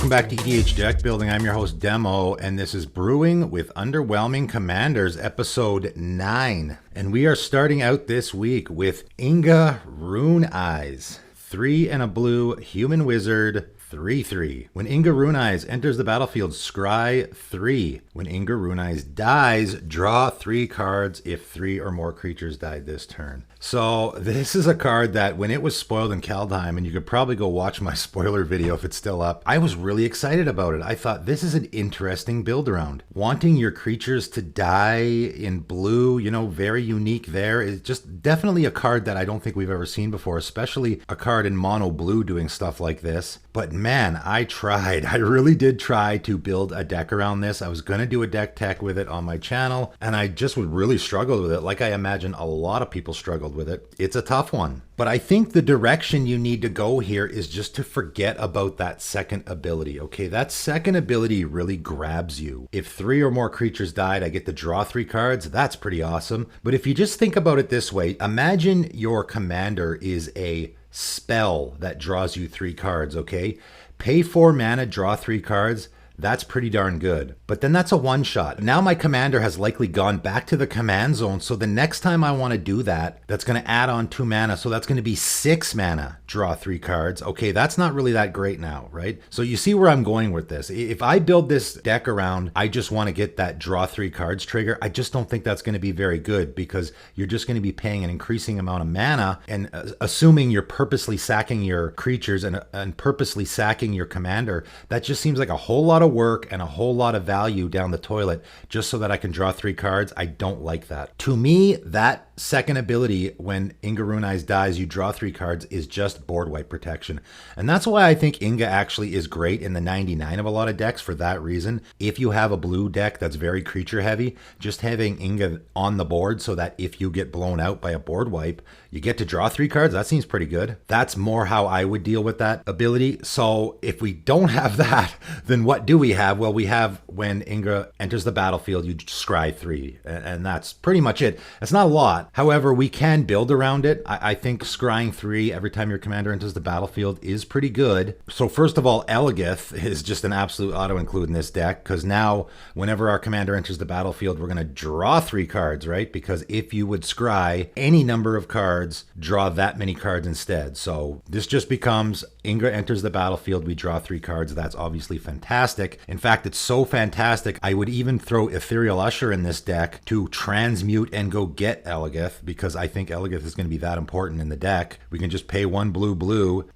Welcome back to EDH Deck Building. I'm your host Demo, and this is Brewing with Underwhelming Commanders, episode 9. And we are starting out this week with Inga Rune-Eyes. 3 and a blue human wizard, 3/3. When Inga Rune-Eyes enters the battlefield, scry 3. When Inga Rune-Eyes dies, draw 3 cards if 3 or more creatures died this turn. So this is a card that when it was spoiled in Kaldheim, and you could probably go watch my spoiler video if it's still up, I was really excited about it. I thought this is an interesting build around. Wanting your creatures to die in blue, you know, very unique there. Is just definitely a card that I don't think we've ever seen before, especially a card in mono blue doing stuff like this. But man, I tried. I really did try to build a deck around this. I was going to do a deck tech with it on my channel, and I just would really struggle with it, like I imagine a lot of people struggled with it. It's a tough one. But I think the direction you need to go here is just to forget about that second ability, okay? That second ability really grabs you. If 3 or more creatures died, I get to draw 3 cards. That's pretty awesome. But if you just think about it this way, imagine your commander is a spell that draws you 3 cards, okay? Pay 4 mana, draw 3 cards. That's pretty darn good. But then that's a one-shot. Now my commander has likely gone back to the command zone, so the next time I want to do that, that's going to add on 2 mana, so that's going to be 6 mana, draw 3 cards. Okay, that's not really that great now, right? So you see where I'm going with this. If I build this deck around, I just want to get that draw 3 cards trigger, I just don't think that's going to be very good, because you're just going to be paying an increasing amount of mana, and assuming you're purposely sacking your creatures and purposely sacking your commander, that just seems like a whole lot of work and a whole lot of value down the toilet just so that I can draw 3 cards. I don't like that. To me, that second ability, when Inga Rune-Eyes dies, you draw 3 cards, is just board wipe protection. And that's why I think Inga actually is great in the 99 of a lot of decks for that reason. If you have a blue deck that's very creature heavy, just having Inga on the board so that if you get blown out by a board wipe, you get to draw 3 cards, that seems pretty good. That's more how I would deal with that ability. So if we don't have that, then what do we have? Well, we have when Inga enters the battlefield, you scry 3, and that's pretty much it. It's not a lot. However, we can build around it. I think scrying 3 every time your commander enters the battlefield is pretty good. So first of all, Elagith is just an absolute auto-include in this deck, because now whenever our commander enters the battlefield, we're going to draw 3 cards, right? Because if you would scry any number of cards, draw that many cards instead. So this just becomes Inga enters the battlefield, we draw 3 cards. That's obviously fantastic. In fact, it's so fantastic, I would even throw Ethereal Usher in this deck to transmute and go get Elagith, because I think Elagith is going to be that important in the deck. We can just pay 1 blue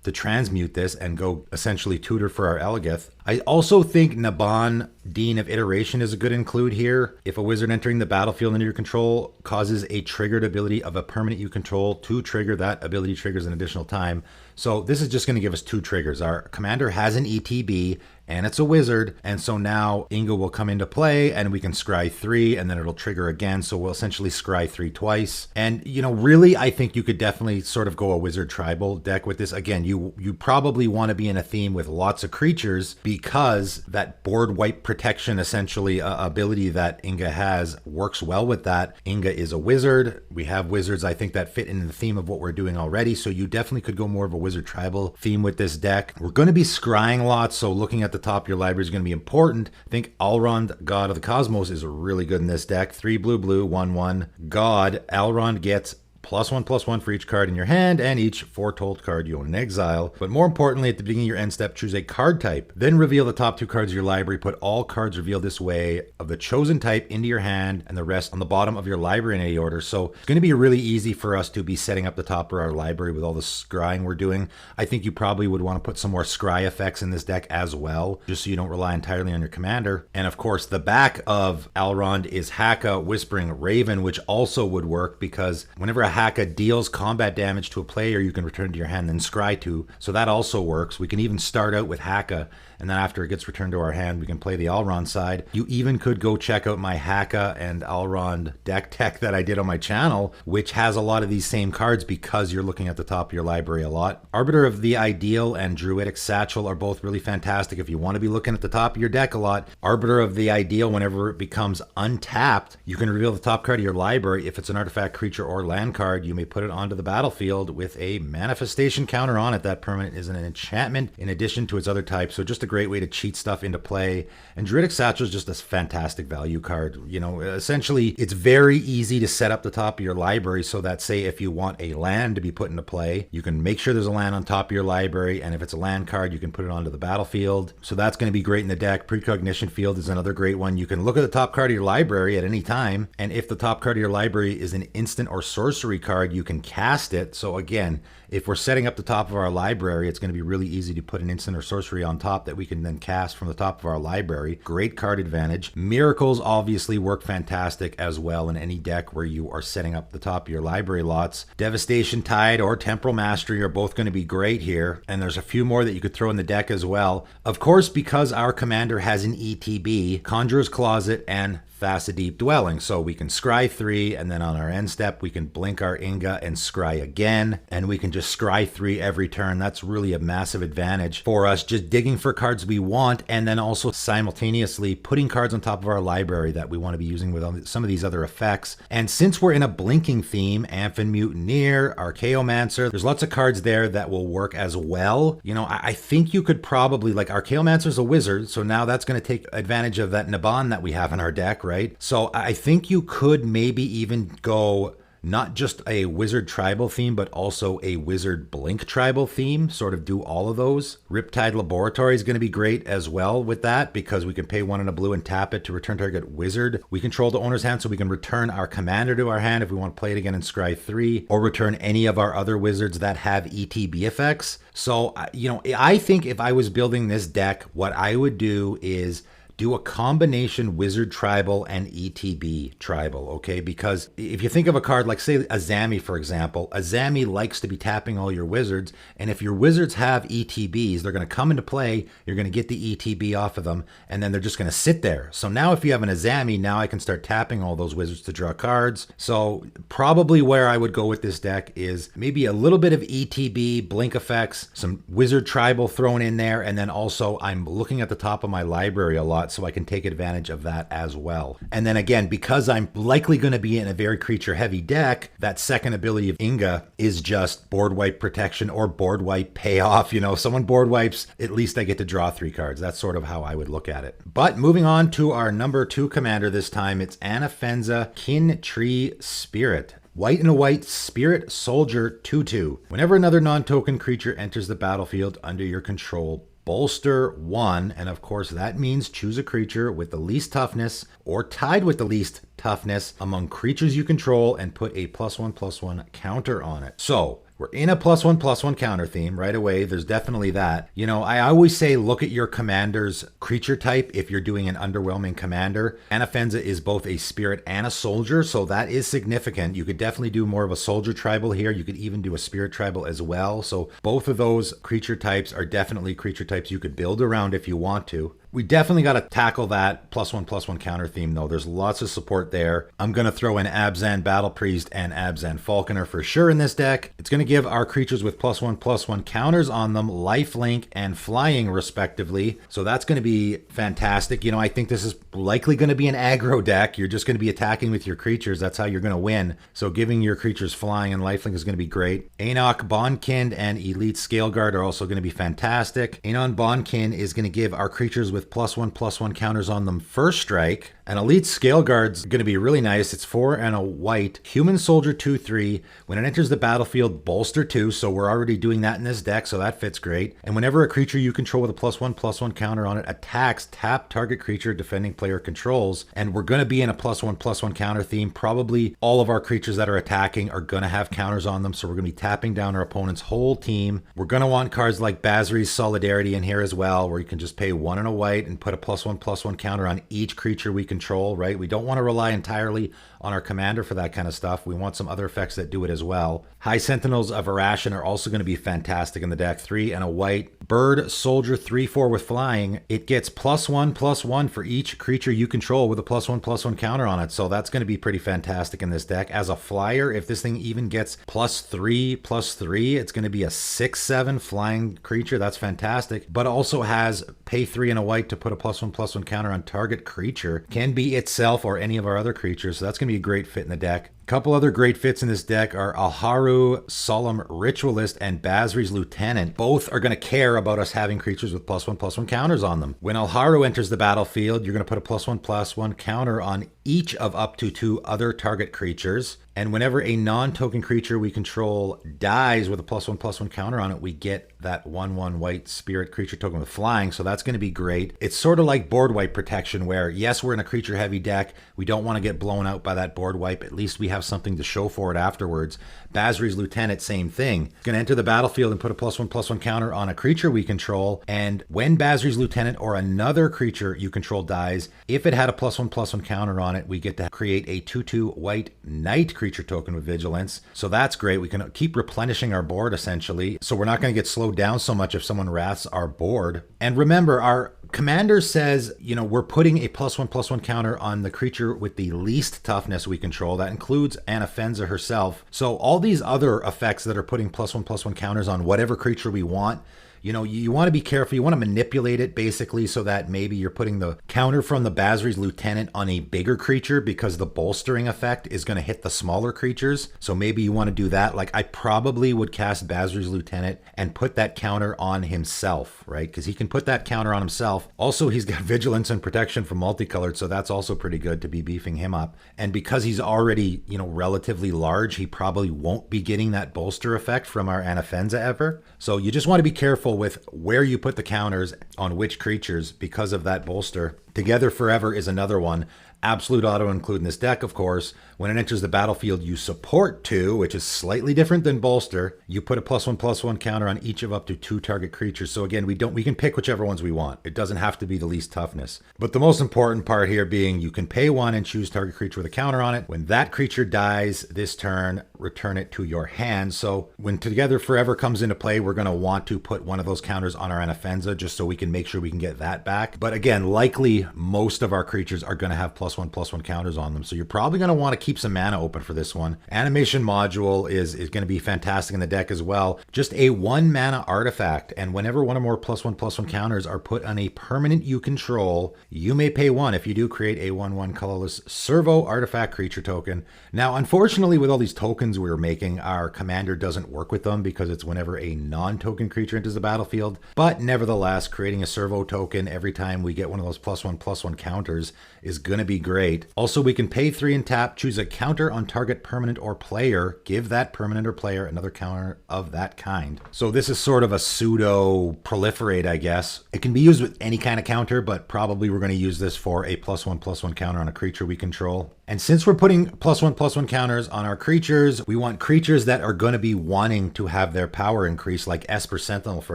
to transmute this and go essentially tutor for our Elagith. I also think Naban, Dean of Iteration, is a good include here. If a wizard entering the battlefield under your control causes a triggered ability of a permanent you control to trigger, that ability triggers an additional time. So this is just going to give us 2 triggers. Our commander has an ETB, and it's a wizard, and so now Inga will come into play, and we can scry 3, and then it'll trigger again, so we'll essentially scry 3 twice. And, you know, really, I think you could definitely sort of go a wizard tribal deck with this. Again, you probably want to be in a theme with lots of creatures, because that board wipe protection, essentially, ability that Inga has works well with that. Inga is a wizard. We have wizards, I think, that fit in the theme of what we're doing already, so you definitely could go more of a wizard tribal theme with this deck. We're going to be scrying lots, so looking at the top of your library is going to be important. I think Alrond, God of the Cosmos, is really good in this deck. 3 blue, 1/1. God, Alrond gets +1/+1 for each card in your hand, and each foretold card you own in exile. But more importantly, at the beginning of your end step, choose a card type. Then reveal the top 2 cards of your library. Put all cards revealed this way of the chosen type into your hand, and the rest on the bottom of your library in any order. So it's going to be really easy for us to be setting up the top of our library with all the scrying we're doing. I think you probably would want to put some more scry effects in this deck as well, just so you don't rely entirely on your commander. And of course, the back of Alrond is Haka, Whispering Raven, which also would work, because whenever a Haka deals combat damage to a player, you can return to your hand, then scry 2. So that also works. We can even start out with Haka, and then after it gets returned to our hand, we can play the Alrond side. You even could go check out my Haka and Alrond deck tech that I did on my channel, which has a lot of these same cards because you're looking at the top of your library a lot. Arbiter of the Ideal and Druidic Satchel are both really fantastic if you want to be looking at the top of your deck a lot. Arbiter of the Ideal, whenever it becomes untapped, you can reveal the top card of your library. If it's an artifact, creature, or land card, you may put it onto the battlefield with a manifestation counter on it. That permanent is an enchantment in addition to its other types. So just a great way to cheat stuff into play. And Druidic Satchel is just a fantastic value card. You know, essentially, it's very easy to set up the top of your library so that, say, if you want a land to be put into play, you can make sure there's a land on top of your library, and if it's a land card, you can put it onto the battlefield. So that's going to be great in the deck. Precognition Field is another great one. You can look at the top card of your library at any time, and if the top card of your library is an instant or sorcery card, you can cast it. So again, if we're setting up the top of our library, it's going to be really easy to put an instant or sorcery on top that we can then cast from the top of our library. Great card advantage. Miracles obviously work fantastic as well in any deck where you are setting up the top of your library lots. Devastation Tide or Temporal Mastery are both going to be great here, and there's a few more that you could throw in the deck as well. Of course, because our commander has an ETB, Conjurer's Closet and Fast Deep Dwelling. So we can scry 3, and then on our end step, we can blink our Inga and scry again, and we can just scry 3 every turn. That's really a massive advantage for us, just digging for cards we want, and then also simultaneously putting cards on top of our library that we want to be using with some of these other effects. And since we're in a blinking theme, Amphin Mutineer, Archaeomancer, there's lots of cards there that will work as well. You know, I think you could probably, like, Archaeomancer's a wizard, so now that's going to take advantage of that Naban that we have in our deck, right? So I think you could maybe even go not just a wizard tribal theme, but also a wizard blink tribal theme, sort of do all of those. Riptide Laboratory is going to be great as well with that, because we can pay 1 and a blue and tap it to return target wizard we control to owner's hand, so we can return our commander to our hand if we want to play it again and scry 3, or return any of our other wizards that have ETB effects. So, you know, I think if I was building this deck, what I would do is do a combination wizard tribal and ETB tribal, okay? Because if you think of a card like, say, Azami, for example, Azami likes to be tapping all your wizards, and if your wizards have ETBs, they're going to come into play, you're going to get the ETB off of them, and then they're just going to sit there. So now if you have an Azami, now I can start tapping all those wizards to draw cards. So probably where I would go with this deck is maybe a little bit of ETB, blink effects, some wizard tribal thrown in there, and then also I'm looking at the top of my library a lot, so I can take advantage of that as well. And then again, because I'm likely going to be in a very creature heavy deck, that second ability of Inga is just board wipe protection or board wipe payoff. You know, if someone board wipes, at least I get to draw 3 cards. That's sort of how I would look at it. But moving on to our number 2 commander this time, it's Anafenza Kin Tree Spirit. White and a white Spirit Soldier 2/2. Whenever another non-token creature enters the battlefield under your control, bolster 1, and of course that means choose a creature with the least toughness or tied with the least toughness among creatures you control and put a +1/+1 counter on it. So we're in a +1/+1 counter theme right away. There's definitely that. You know, I always say look at your commander's creature type if you're doing an underwhelming commander. Anafenza is both a spirit and a soldier, so that is significant. You could definitely do more of a soldier tribal here. You could even do a spirit tribal as well. So both of those creature types are definitely creature types you could build around if you want to. We definitely got to tackle that +1/+1 counter theme, though. There's lots of support there. I'm going to throw in Abzan Battle Priest and Abzan Falconer for sure in this deck. It's going to give our creatures with +1/+1 counters on them lifelink and flying, respectively. So that's going to be fantastic. You know, I think this is likely going to be an aggro deck. You're just going to be attacking with your creatures. That's how you're going to win. So giving your creatures flying and lifelink is going to be great. Aenoch Bondkind and Elite Scaleguard are also going to be fantastic. Aenon Bondkind is going to give our creatures with +1/+1 counters on them first strike. And Elite Scaleguard's going to be really nice. It's 4 and a white. Human Soldier 2/3. When it enters the battlefield, bolster 2. So we're already doing that in this deck, so that fits great. And whenever a creature you control with a +1/+1 counter on it attacks, tap target creature defending player controls. And we're going to be in a +1/+1 counter theme. Probably all of our creatures that are attacking are going to have counters on them, so we're going to be tapping down our opponent's whole team. We're going to want cards like Basri's Solidarity in here as well, where you can just pay 1 and a white and put a +1/+1 counter on each creature we control, right? We don't want to rely entirely on our commander for that kind of stuff. We want some other effects that do it as well. High Sentinels of Arashin are also going to be fantastic in the deck. 3 and a white. Bird Soldier 3/4 with flying. It gets +1/+1 for each creature you control with a +1/+1 counter on it. So that's going to be pretty fantastic in this deck. As a flyer, if this thing even gets +3/+3, it's going to be a 6/7 flying creature. That's fantastic. But also has pay 3 and a white to put a +1/+1 counter on target creature. Can be itself or any of our other creatures. So that's going to be a great fit in the deck. Couple other great fits in this deck are Alharu, Solemn Ritualist, and Basri's Lieutenant. Both are going to care about us having creatures with +1/+1 counters on them. When Alharu enters the battlefield, you're going to put a +1/+1 counter on each of up to 2 other target creatures. And whenever a non-token creature we control dies with a +1/+1 counter on it, we get that 1/1 white spirit creature token with flying. So that's going to be great. It's sort of like board wipe protection where, yes, we're in a creature heavy deck. We don't want to get blown out by that board wipe. At least we have something to show for it afterwards. Basri's Lieutenant, same thing. Going to enter the battlefield and put a +1/+1 counter on a creature we control. And when Basri's Lieutenant or another creature you control dies, if it had a +1/+1 counter on it, we get to create a 2/2 white knight creature token with vigilance. So that's great. We can keep replenishing our board essentially. So we're not going to get slowed down so much if someone wraths our board. And remember, our commander says, we're putting a +1/+1 counter on the creature with the least toughness we control. That includes Anafenza herself. So all these other effects that are putting +1/+1 counters on whatever creature we want, you want to be careful. You want to manipulate it basically so that maybe you're putting the counter from the Basri's Lieutenant on a bigger creature because the bolstering effect is going to hit the smaller creatures. So maybe you want to do that. Like I probably would cast Basri's Lieutenant and put that counter on himself, right? Because he can put that counter on himself. Also, he's got vigilance and protection from multicolored, so that's also pretty good to be beefing him up. And because he's already, relatively large, he probably won't be getting that bolster effect from our Anafenza ever. So you just want to be careful with where you put the counters on which creatures because of that bolster. Together Forever is another one. Absolute auto include in this deck, of course. When it enters the battlefield, you support 2, which is slightly different than bolster. You put a +1/+1 counter on each of up to 2 target creatures. So again, we can pick whichever ones we want. It doesn't have to be the least toughness. But the most important part here being you can pay 1 and choose target creature with a counter on it. When that creature dies this turn, return it to your hand. So when Together Forever comes into play, we're going to want to put one of those counters on our Anafenza just so we can make sure we can get that back. But again, likely most of our creatures are going to have +1/+1 counters on them. So you're probably going to want to keep some mana open for this one. Animation Module is going to be fantastic in the deck as well. Just a 1 mana artifact. And whenever one or more +1/+1 counters are put on a permanent you control, you may pay 1 if you do create a 1/1 colorless servo artifact creature token. Now, unfortunately, with all these tokens we're making, our commander doesn't work with them because it's whenever a non-token creature enters the battlefield. But nevertheless, creating a servo token every time we get one of those +1/+1 counters is going to be great. Also, we can pay 3 and tap, choose a counter on target permanent or player, give that permanent or player another counter of that kind. So this is sort of a pseudo proliferate, I guess. It can be used with any kind of counter, but probably we're going to use this for a +1/+1 counter on a creature we control. And since we're putting +1/+1 counters on our creatures, we want creatures that are going to be wanting to have their power increase, like Esper Sentinel, for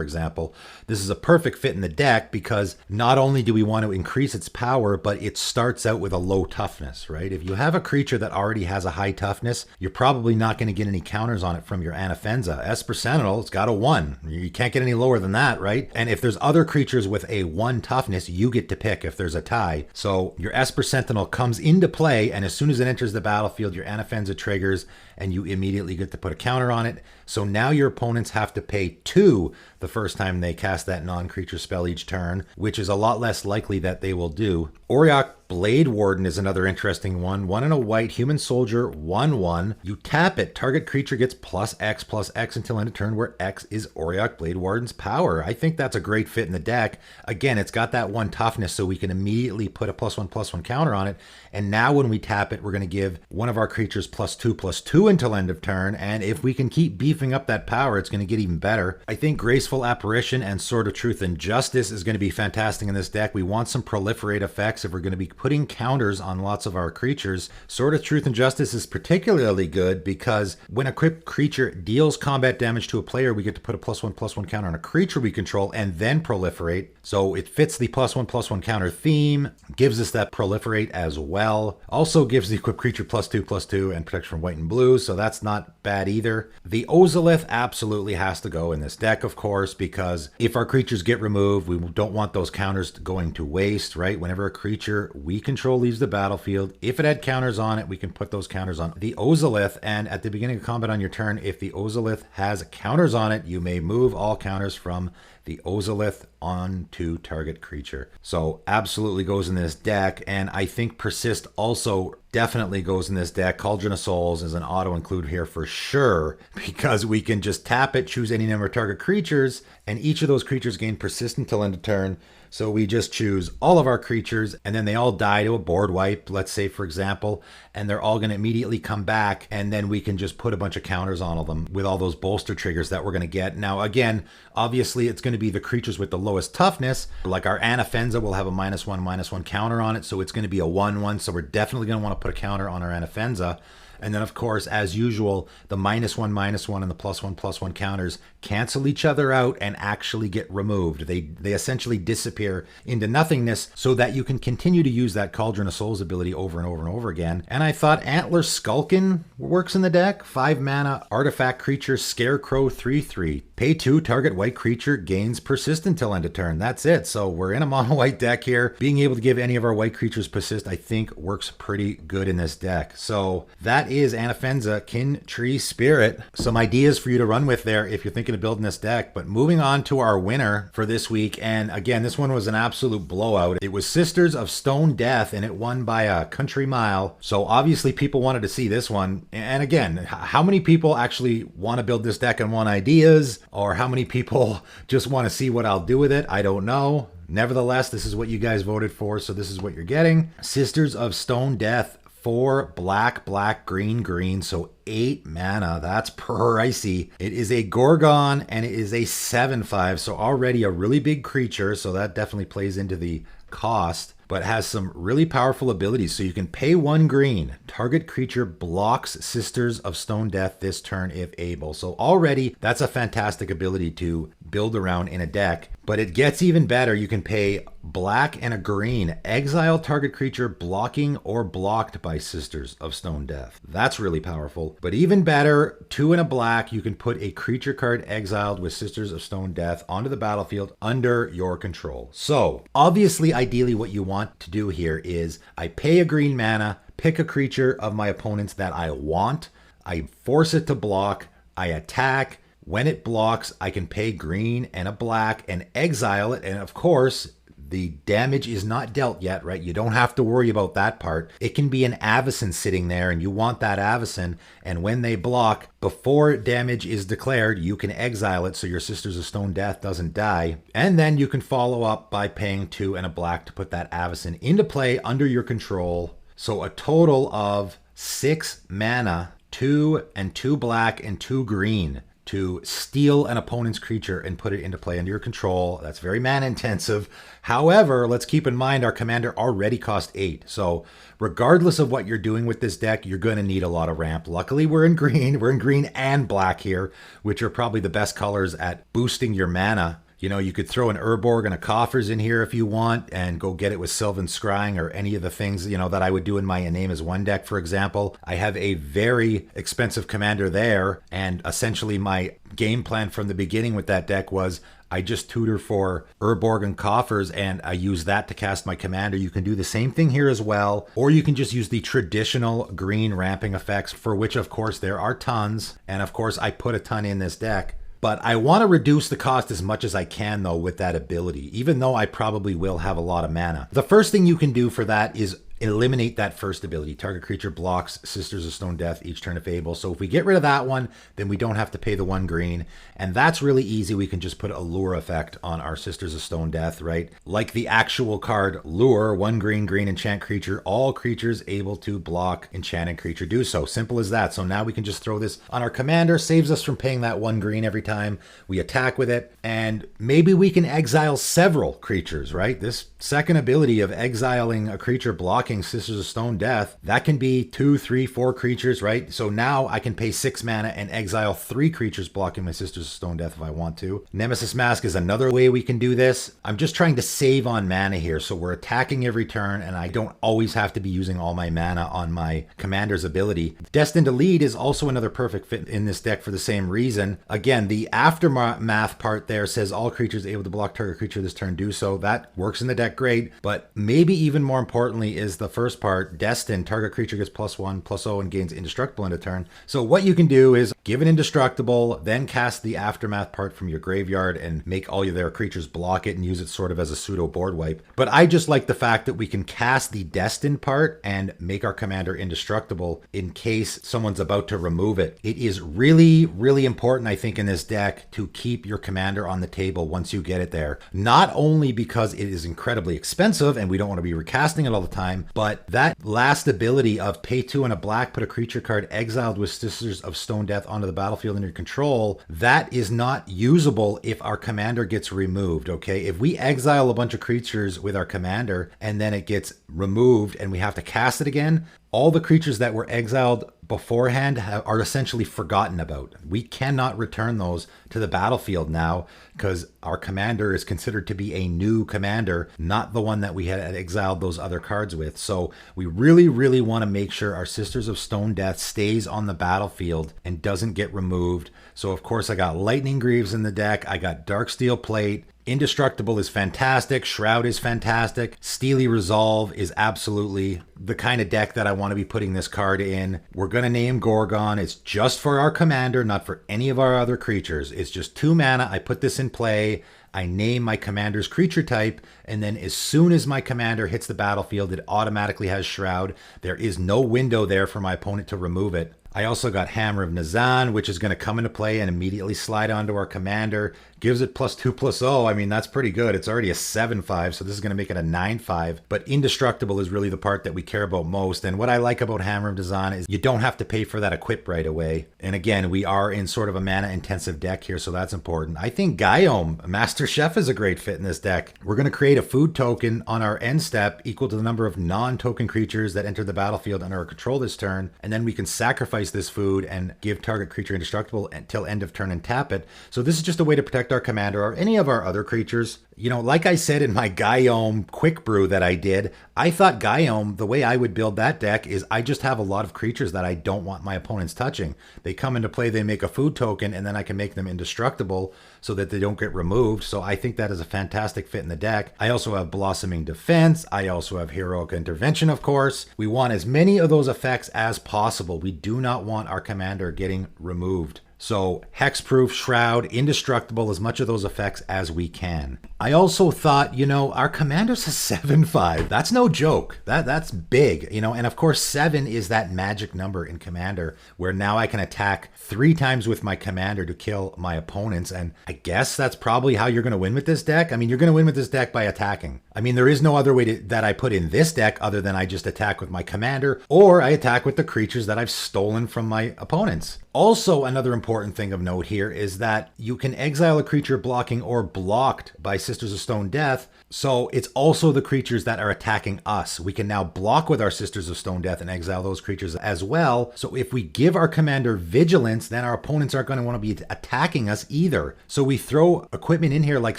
example. This is a perfect fit in the deck because not only do we want to increase its power, but it starts out with a low toughness, right? If you have a creature that already has a high toughness, you're probably not going to get any counters on it from your Anafenza. Esper Sentinel, it's got a 1. You can't get any lower than that, right? And if there's other creatures with a 1 toughness, you get to pick if there's a tie. So your Esper Sentinel comes into play, and as soon as it enters the battlefield, your Anafenza triggers, and you immediately get to put a counter on it. So now your opponents have to pay 2 the first time they cast that non-creature spell each turn, which is a lot less likely that they will do. Auriok Blade Warden is another interesting one. 1 and a white human soldier, 1/1. You tap it. Target creature gets +X/+X until end of turn, where X is Auriok Blade Warden's power. I think that's a great fit in the deck. Again, it's got that 1 toughness, so we can immediately put a +1/+1 counter on it. And now when we tap it, we're going to give one of our creatures +2/+2 until end of turn. And if we can keep beefing up that power, it's going to get even better. I think Graceful Apparition and Sword of Truth and Justice is going to be fantastic in this deck. We want some proliferate effects if we're going to be putting counters on lots of our creatures. Sword of Truth and Justice is particularly good because when a equipped creature deals combat damage to a player, we get to put a +1/+1 counter on a creature we control and then proliferate. So it fits the +1/+1 counter theme, gives us that proliferate as well. Also gives the equipped creature +2/+2 and protection from white and blue, so that's not bad either. The Ozolith absolutely has to go in this deck, of course, because if our creatures get removed, we don't want those counters going to waste, right? Whenever a creature we control leaves the battlefield. If it had counters on it, we can put those counters on the Ozolith. And at the beginning of combat on your turn, if the Ozolith has counters on it, you may move all counters from the Ozolith onto target creature. So absolutely goes in this deck, and I think Persist also definitely goes in this deck. Cauldron of Souls is an auto include here for sure, because we can just tap it, choose any number of target creatures, and each of those creatures gain Persist until end of turn. So we just choose all of our creatures, and then they all die to a board wipe, let's say, for example, and they're all going to immediately come back, and then we can just put a bunch of counters on them with all those bolster triggers that we're going to get. Now, again, obviously, it's going to be the creatures with the lowest toughness. Like our Anafenza will have a -1/-1 counter on it, so it's going to be a 1/1, so we're definitely going to want to put a counter on our Anafenza. And then, of course, as usual, the -1/-1 and the +1/+1 counters cancel each other out and actually get removed. They essentially disappear into nothingness so that you can continue to use that Cauldron of Souls ability over and over and over again. And I thought Antler Skulkin works in the deck. 5 mana, artifact creature, Scarecrow, 3/3. Pay 2, target white creature gains Persist until end of turn. That's it. So we're in a mono white deck here. Being able to give any of our white creatures Persist, I think, works pretty good in this deck. So that is Anafenza, Kin Tree Spirit. Some ideas for you to run with there if you're thinking of building this deck. But moving on to our winner for this week, and again, this one was an absolute blowout. It was Sisters of Stone Death, and it won by a country mile. So obviously people wanted to see this one. And again, how many people actually want to build this deck and want ideas? Or how many people just want to see what I'll do with it? I don't know. Nevertheless, this is what you guys voted for, so this is what you're getting. Sisters of Stone Death, 4 black, black, green, green, so 8 mana. That's pricey. It is a Gorgon, and it is a 7/5, so already a really big creature, so that definitely plays into the cost, but has some really powerful abilities. So you can pay 1 green. Target creature blocks Sisters of Stone Death this turn if able. So already that's a fantastic ability to build around in a deck. But it gets even better. You can pay black and a green. Exile target creature blocking or blocked by Sisters of Stone Death. That's really powerful. But even better, 2 and a black, you can put a creature card exiled with Sisters of Stone Death onto the battlefield under your control. So obviously, ideally what you want to do here is I pay a green mana, pick a creature of my opponent's that I want, I force it to block, I attack. When it blocks, I can pay green and a black and exile it. And of course, the damage is not dealt yet, right? You don't have to worry about that part. It can be an Avacyn sitting there, and you want that Avacyn. And when they block, before damage is declared, you can exile it so your Sisters of Stone Death doesn't die. And then you can follow up by paying 2 and a black to put that Avacyn into play under your control. So a total of 6 mana, 2 and 2 black and 2 green. To steal an opponent's creature and put it into play under your control. That's very mana intensive. However, let's keep in mind our commander already cost 8. So regardless of what you're doing with this deck, you're going to need a lot of ramp. Luckily, we're in green. We're in green and black here, which are probably the best colors at boosting your mana. You know, you could throw an Urborg and a Coffers in here if you want and go get it with Sylvan Scrying or any of the things, you know, that I would do in my A Name is One deck, for example. I have a very expensive commander there, and essentially my game plan from the beginning with that deck was I just tutor for Urborg and Coffers, and I use that to cast my commander. You can do the same thing here as well, or you can just use the traditional green ramping effects, for which, of course, there are tons. And of course, I put a ton in this deck. But I want to reduce the cost as much as I can, though, with that ability, even though I probably will have a lot of mana. The first thing you can do for that is eliminate that first ability. Target creature blocks Sisters of Stone Death each turn if able. So if we get rid of that one, then we don't have to pay the 1 green. And that's really easy. We can just put a lure effect on our Sisters of Stone Death, right? Like the actual card Lure, 1 green, green enchant creature. All creatures able to block enchanted creature do so. Simple as that. So now we can just throw this on our commander. Saves us from paying that 1 green every time we attack with it. And maybe we can exile several creatures, right? This second ability of exiling a creature blocking blocking Sisters of Stone Death, that can be 2, 3, 4 creatures, right? So now I can pay 6 mana and exile 3 creatures blocking my Sisters of Stone Death if I want to. Nemesis Mask is another way we can do this. I'm just trying to save on mana here, so we're attacking every turn, and I don't always have to be using all my mana on my commander's ability. Destined to Lead is also another perfect fit in this deck for the same reason. Again, the aftermath part there says all creatures able to block target creature this turn do so. That works in the deck great, but maybe even more importantly is the first part, Destined, target creature gets +1/+0 and gains indestructible in a turn. So what you can do is give it indestructible, then cast the aftermath part from your graveyard and make all their creatures block it and use it sort of as a pseudo board wipe. But I just like the fact that we can cast the Destined part and make our commander indestructible in case someone's about to remove it. It is really, really important, I think, in this deck to keep your commander on the table once you get it there. Not only because it is incredibly expensive and we don't want to be recasting it all the time, but that last ability of pay 2 and a black, put a creature card exiled with Sisters of Stone Death onto the battlefield under your control, that is not usable if our commander gets removed, okay? If we exile a bunch of creatures with our commander and then it gets removed and we have to cast it again, all the creatures that were exiled beforehand are essentially forgotten about. We cannot return those to the battlefield now because our commander is considered to be a new commander, not the one that we had exiled those other cards with. So we really, really want to make sure our Sisters of Stone Death stays on the battlefield and doesn't get removed. So of course I got Lightning Greaves in the deck. I got Darksteel Plate. Indestructible is fantastic. Shroud is fantastic. Steely Resolve is absolutely the kind of deck that I want to be putting this card in. We're going to name Gorgon. It's just for our commander, not for any of our other creatures. It's just 2 mana. I put this in play. I name my commander's creature type, and then as soon as my commander hits the battlefield, it automatically has Shroud. There is no window there for my opponent to remove it. I also got Hammer of Nazan, which is going to come into play and immediately slide onto our commander. Gives it +2/+0. I mean, that's pretty good. It's already a 7/5, so this is going to make it a 9/5. But indestructible is really the part that we care about most. And what I like about Hammer of Nazan is you don't have to pay for that equip right away. And again, we are in sort of a mana-intensive deck here, so that's important. I think Gaiome, Master Chef, is a great fit in this deck. We're going to create a food token on our end step equal to the number of non-token creatures that enter the battlefield under our control this turn. And then we can sacrifice this food and give target creature indestructible until end of turn and tap it. So this is just a way to protect our commander or any of our other creatures. You know, like I said in my Gaiome quick brew that I did, I thought Gaiome, the way I would build that deck is I just have a lot of creatures that I don't want my opponents touching. They come into play, they make a food token, and then I can make them indestructible so that they don't get removed. So I think that is a fantastic fit in the deck. I also have Blossoming Defense. I also have Heroic Intervention, of course. We want as many of those effects as possible. We do not want our commander getting removed. So Hexproof, Shroud, Indestructible, as much of those effects as we can. I also thought, you know, our commander's a 7/5. That's no joke. That's big, you know, and of course 7 is that magic number in Commander where now I can attack 3 times with my commander to kill my opponents. And I guess that's probably how you're going to win with this deck. I mean, you're going to win with this deck by attacking. I mean, there is no other way that I put in this deck other than I just attack with my commander or I attack with the creatures that I've stolen from my opponents. Also, another important thing of note here is that you can exile a creature blocking or blocked by Sisters of Stone Death. So it's also the creatures that are attacking us. We can now block with our Sisters of Stone Death and exile those creatures as well. So if we give our commander vigilance, then our opponents aren't going to want to be attacking us either. So we throw equipment in here like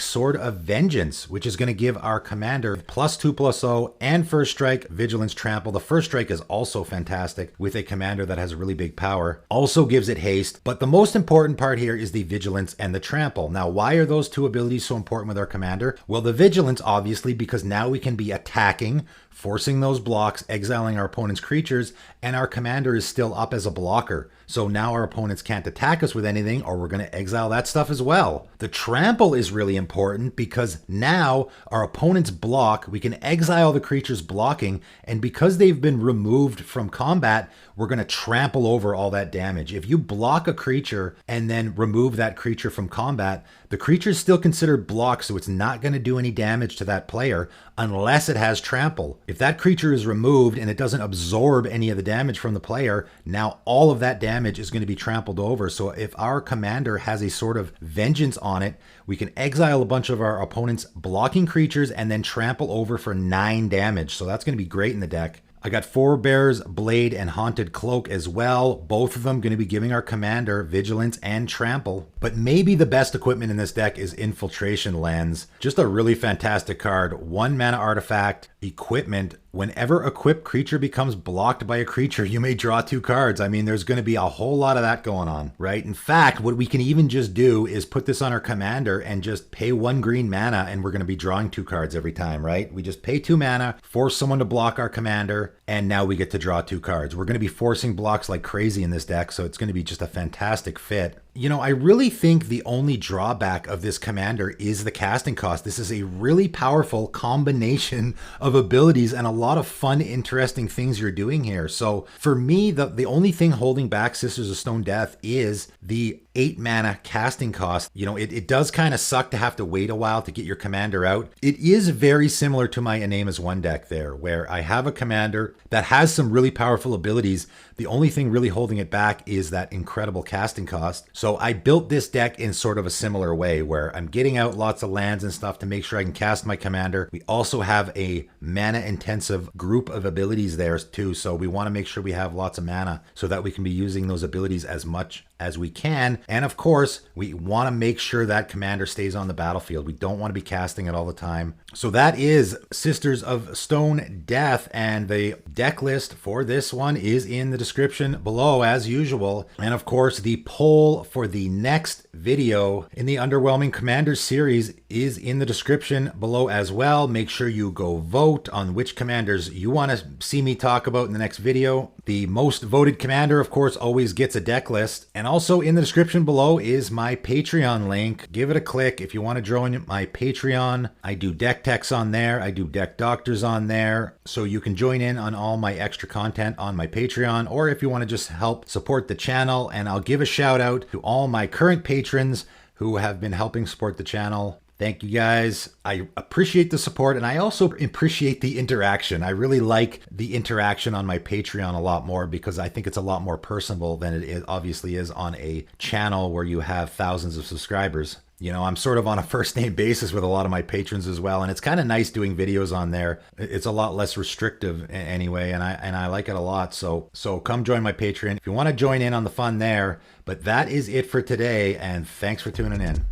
Sword of Vengeance, which is going to give our commander +2/+0 and first strike, vigilance, trample. The first strike is also fantastic with a commander that has really big power. Also gives it haste, but the most important part here is the vigilance and the trample. Now, why are those two abilities so important with our commander? Well, the vigilance, obviously, because now we can be attacking, forcing those blocks, exiling our opponent's creatures, and our commander is still up as a blocker. So now our opponents can't attack us with anything, or we're going to exile that stuff as well. The trample is really important because now our opponents block, we can exile the creatures blocking, and because they've been removed from combat, we're going to trample over all that damage. If you block a creature and then remove that creature from combat, the creature is still considered blocked, so it's not going to do any damage to that player unless it has trample. If that creature is removed and it doesn't absorb any of the damage from the player, now all of that damage is going to be trampled over. So if our commander has a sort of vengeance on it, we can exile a bunch of our opponent's blocking creatures and then trample over for 9 damage. So that's going to be great in the deck. I got Forebear's Blade and Haunted Cloak as well. Both of them going to be giving our commander Vigilance and Trample. But maybe the best equipment in this deck is Infiltration Lens. Just a really fantastic card. 1 mana artifact, equipment. Whenever equipped creature becomes blocked by a creature, you may draw 2 cards. I mean, there's going to be a whole lot of that going on, right? In fact, what we can even just do is put this on our commander and just pay 1 green mana, and we're going to be drawing 2 cards every time, right? We just pay 2 mana, force someone to block our commander, and now we get to draw 2 cards. We're going to be forcing blocks like crazy in this deck, so it's going to be just a fantastic fit. You know, I really think the only drawback of this commander is the casting cost. This is a really powerful combination of abilities and a lot of fun, interesting things you're doing here. So for me, the only thing holding back Sisters of Stone Death is the 8 mana casting cost. You know, it does kind of suck to have to wait a while to get your commander out. It is very similar to my Anema's 1 deck there, where I have a commander that has some really powerful abilities. The only thing really holding it back is that incredible casting cost. So I built this deck in sort of a similar way, where I'm getting out lots of lands and stuff to make sure I can cast my commander. We also have a mana intensive group of abilities there too, so we want to make sure we have lots of mana so that we can be using those abilities as much as we can. And of course, we want to make sure that commander stays on the battlefield. We don't want to be casting it all the time. So that is Sisters of Stone Death, and the deck list for this one is in the description below as usual. And of course, the poll for the next video in the Underwhelming Commanders series is in the description below as well. Make sure you go vote on which commanders you want to see me talk about in the next video. The most voted commander, of course, always gets a deck list. And also in the description below is my Patreon link. Give it a click if you want to join my Patreon. I do deck techs on there. I do deck doctors on there. So you can join in on all my extra content on my Patreon, or if you want to just help support the channel. And I'll give a shout out to all my current patrons who have been helping support the channel. Thank you guys. I appreciate the support, and I also appreciate the interaction. I really like the interaction on my Patreon a lot more because I think it's a lot more personable than it obviously is on a channel where you have thousands of subscribers. You know, I'm sort of on a first name basis with a lot of my patrons as well, and it's kind of nice doing videos on there. It's a lot less restrictive anyway, and I like it a lot. So come join my Patreon if you want to join in on the fun there. But that is it for today, and thanks for tuning in.